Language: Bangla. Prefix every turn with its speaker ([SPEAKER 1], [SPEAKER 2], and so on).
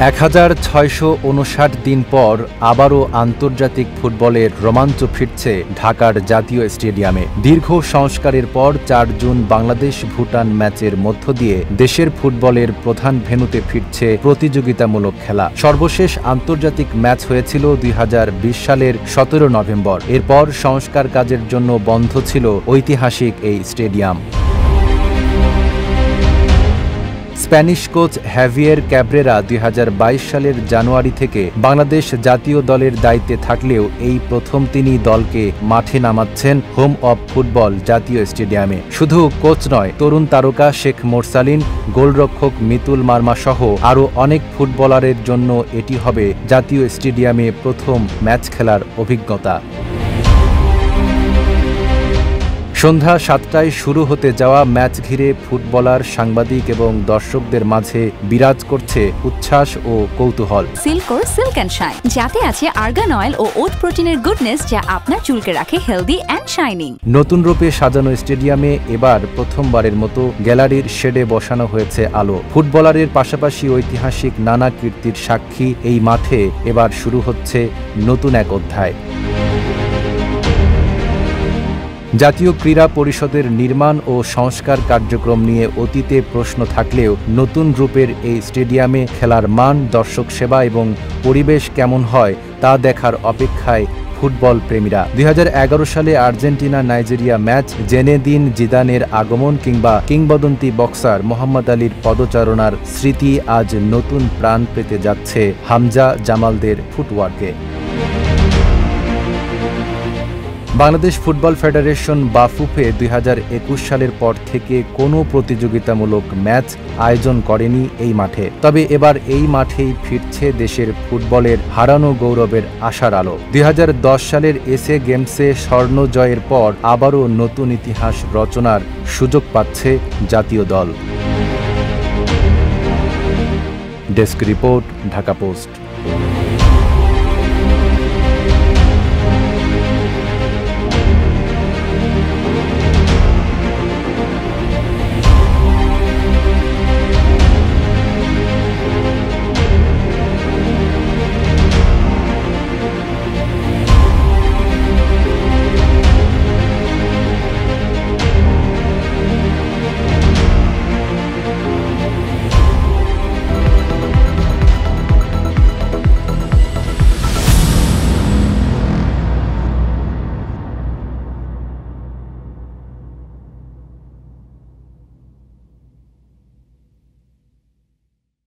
[SPEAKER 1] 1659 দিন পর আবারও আন্তর্জাতিক ফুটবলের রোমাঞ্চ ফিরছে ঢাকার জাতীয় স্টেডিয়ামে। দীর্ঘ সংস্কারের পর ৪ জুন বাংলাদেশ ভুটান ম্যাচের মধ্য দিয়ে দেশের ফুটবলের প্রধান ভেন্যুতে ফিরছে প্রতিযোগিতামূলক খেলা। সর্বশেষ আন্তর্জাতিক ম্যাচ হয়েছিল ২০২০ সালের ১৭ নভেম্বর। এরপর সংস্কার কাজের জন্য বন্ধ ছিল ঐতিহাসিক এই stadium. Spanish coach Javier Cabrera ২০২২ সালের জানুয়ারি থেকে বাংলাদেশ জাতীয় দলের দায়িত্বে থাকলেও এই প্রথম তিনি দলকে মাঠে নামাচ্ছেন হোম অব ফুটবল জাতীয় স্টেডিয়ামে। শুধু কোচ নয়, তরুণ তারকা শেখ মোরসালিন, গোলরক্ষক মিতুল মার্মা সহ আরও অনেক ফুটবলারের জন্য এটি হবে জাতীয় স্টেডিয়ামে প্রথম ম্যাচ খেলার অভিজ্ঞতা। সন্ধ্যা ৭টায় শুরু হতে যাওয়া ম্যাচ ঘিরে ফুটবলার, সাংবাদিক এবং দর্শকদের মাঝে বিরাজ করছে উচ্ছ্বাস ও কৌতূহল।
[SPEAKER 2] সিল্কোর সিল্ক অ্যান্ড শাইন, যাতে আছে আর্গান অয়েল ও ওট প্রোটিনের গুডনেস, যা আপনার চুলকে রাখে হেলদি অ্যান্ড শাইনিং।
[SPEAKER 1] নতুন রূপে সাজানো স্টেডিয়ামে এবার প্রথমবারের মতো গ্যালারির শেডে বসানো হয়েছে আলো। ফুটবলারের পাশাপাশি ঐতিহাসিক নানা কীর্তির সাক্ষী এই মাঠে এবার শুরু হচ্ছে নতুন এক অধ্যায়। জাতীয় ক্রীড়া পরিষদের নির্মাণ ও সংস্কার কার্যক্রম নিয়ে অতীতে প্রশ্ন থাকলেও নতুন রূপের এই স্টেডিয়ামে খেলার মান, দর্শক সেবা এবং পরিবেশ কেমন হয় তা দেখার অপেক্ষায় ফুটবল প্রেমীরা। ২০১১ সালে আর্জেন্টিনা নাইজেরিয়া ম্যাচ, জেনেদিন জিদানের আগমন কিংবা কিংবদন্তি বক্সার মোহাম্মদ আলীর পদচারণার স্মৃতি আজ নতুন প্রাণ পেতে যাচ্ছে হামজা জামালদের ফুটওয়ার্কে। বাংলাদেশ ফুটবল ফেডারেশন বাফুফে ২০২১ সালের পর থেকে কোনো প্রতিযোগিতামূলক ম্যাচ আয়োজন করেনি এই মাঠে। তবে এবার এই মাঠেই ফিরছে দেশের ফুটবলের হারানো গৌরবের আশার আলো। ২০১০ সালের এসএ গেমসে স্বর্ণ জয়ের পর আবারও নতুন ইতিহাস রচনার সুযোগ পাচ্ছে জাতীয় দল। Desk report, Dhaka post.